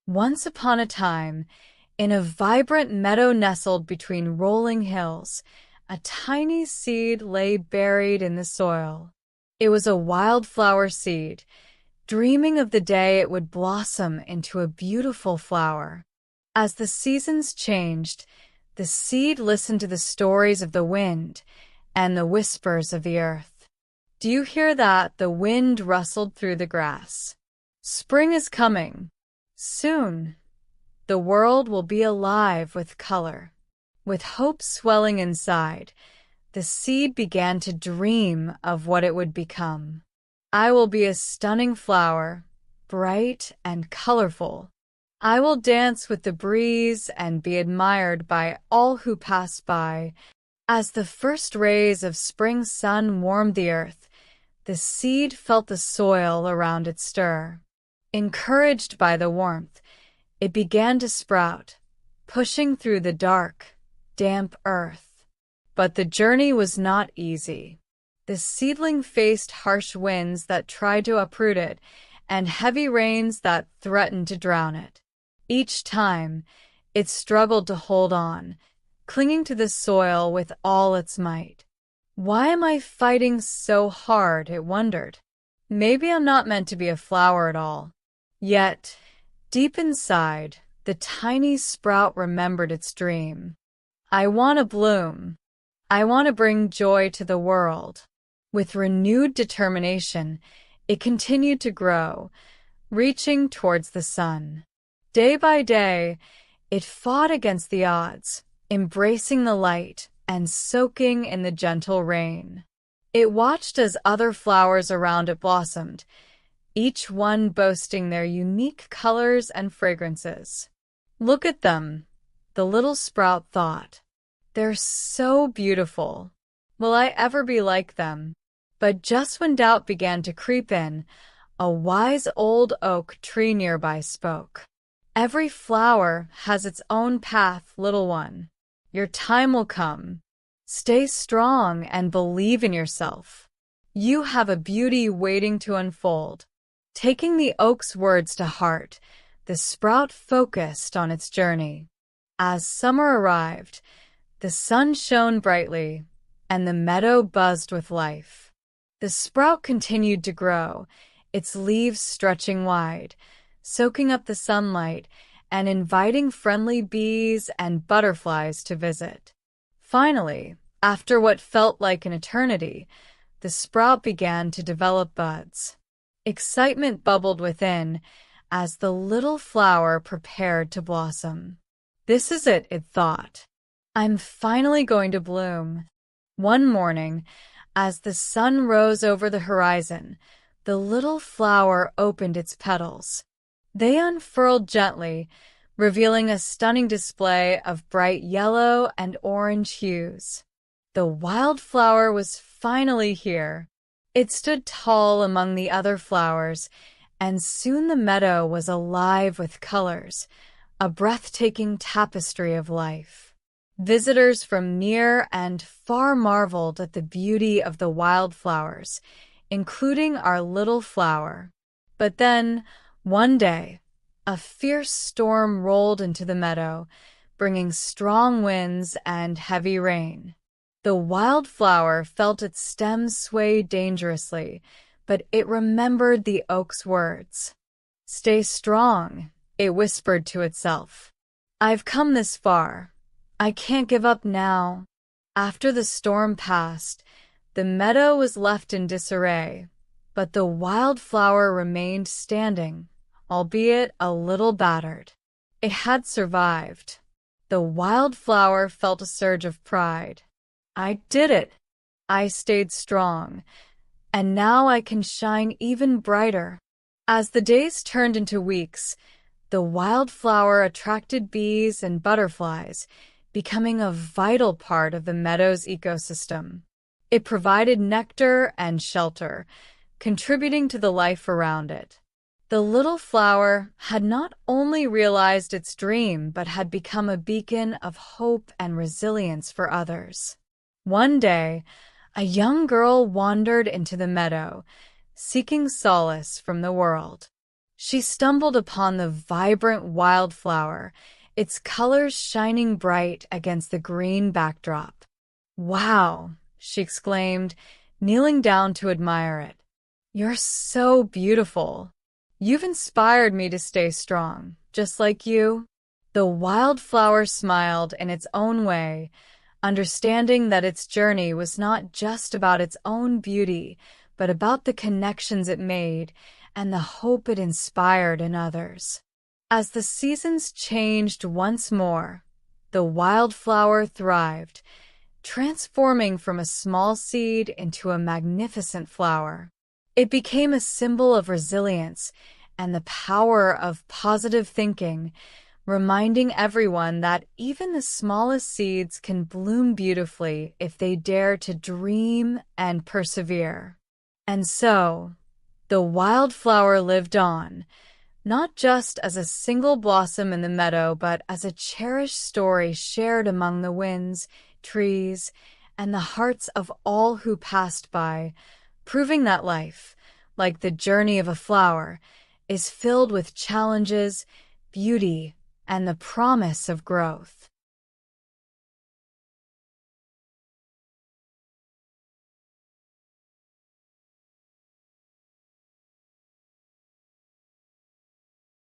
Once upon a time, in a vibrant meadow nestled between rolling hills, a tiny seed lay buried in the soil. It was a wildflower seed, dreaming of the day it would blossom into a beautiful flower. As the seasons changed, the seed listened to the stories of the wind and the whispers of the earth. Do you hear that? The wind rustled through the grass. Spring is coming. Soon, the world will be alive with color. With hope swelling inside, the seed began to dream of what it would become. I will be a stunning flower, bright and colorful. I will dance with the breeze and be admired by all who pass by. As the first rays of spring sun warmed the earth, the seed felt the soil around it stir. Encouraged by the warmth, it began to sprout, pushing through the dark, damp earth. But the journey was not easy. The seedling faced harsh winds that tried to uproot it, and heavy rains that threatened to drown it. Each time, it struggled to hold on, clinging to the soil with all its might. Why am I fighting so hard? It wondered. Maybe I'm not meant to be a flower at all. Yet, deep inside, the tiny sprout remembered its dream. I want to bloom. I want to bring joy to the world. With renewed determination, it continued to grow, reaching towards the sun. Day by day, it fought against the odds, embracing the light and soaking in the gentle rain. It watched as other flowers around it blossomed, each one boasting their unique colors and fragrances. Look at them, the little sprout thought. They're so beautiful. Will I ever be like them? But just when doubt began to creep in, a wise old oak tree nearby spoke. Every flower has its own path, little one. Your time will come. Stay strong and believe in yourself. You have a beauty waiting to unfold. Taking the oak's words to heart, the sprout focused on its journey. As summer arrived, the sun shone brightly, and the meadow buzzed with life. The sprout continued to grow, its leaves stretching wide, soaking up the sunlight and inviting friendly bees and butterflies to visit. Finally, after what felt like an eternity, the sprout began to develop buds. Excitement bubbled within as the little flower prepared to blossom. This is it thought. I'm finally going to bloom. One morning, as the sun rose over the horizon, the little flower opened its petals. They unfurled gently, revealing a stunning display of bright yellow and orange hues. The wildflower was finally here. It stood tall among the other flowers, and soon the meadow was alive with colors, a breathtaking tapestry of life. Visitors from near and far marveled at the beauty of the wildflowers, including our little flower. But then, one day, a fierce storm rolled into the meadow, bringing strong winds and heavy rain. The wildflower felt its stems sway dangerously, but it remembered the oak's words. Stay strong, it whispered to itself. I've come this far. I can't give up now. After the storm passed, the meadow was left in disarray, but the wildflower remained standing, albeit a little battered. It had survived. The wildflower felt a surge of pride. I did it. I stayed strong, and now I can shine even brighter. As the days turned into weeks, the wildflower attracted bees and butterflies, becoming a vital part of the meadow's ecosystem. It provided nectar and shelter, contributing to the life around it. The little flower had not only realized its dream, but had become a beacon of hope and resilience for others. One day, a young girl wandered into the meadow, seeking solace from the world. She stumbled upon the vibrant wildflower, its colors shining bright against the green backdrop. "Wow," she exclaimed, kneeling down to admire it. "You're so beautiful. You've inspired me to stay strong, just like you." The wildflower smiled in its own way, understanding that its journey was not just about its own beauty, but about the connections it made and the hope it inspired in others. As the seasons changed once more, the wildflower thrived, transforming from a small seed into a magnificent flower. It became a symbol of resilience and the power of positive thinking, reminding everyone that even the smallest seeds can bloom beautifully if they dare to dream and persevere. And so, the wildflower lived on, not just as a single blossom in the meadow, but as a cherished story shared among the winds, trees, and the hearts of all who passed by, proving that life, like the journey of a flower, is filled with challenges, beauty, and the promise of growth.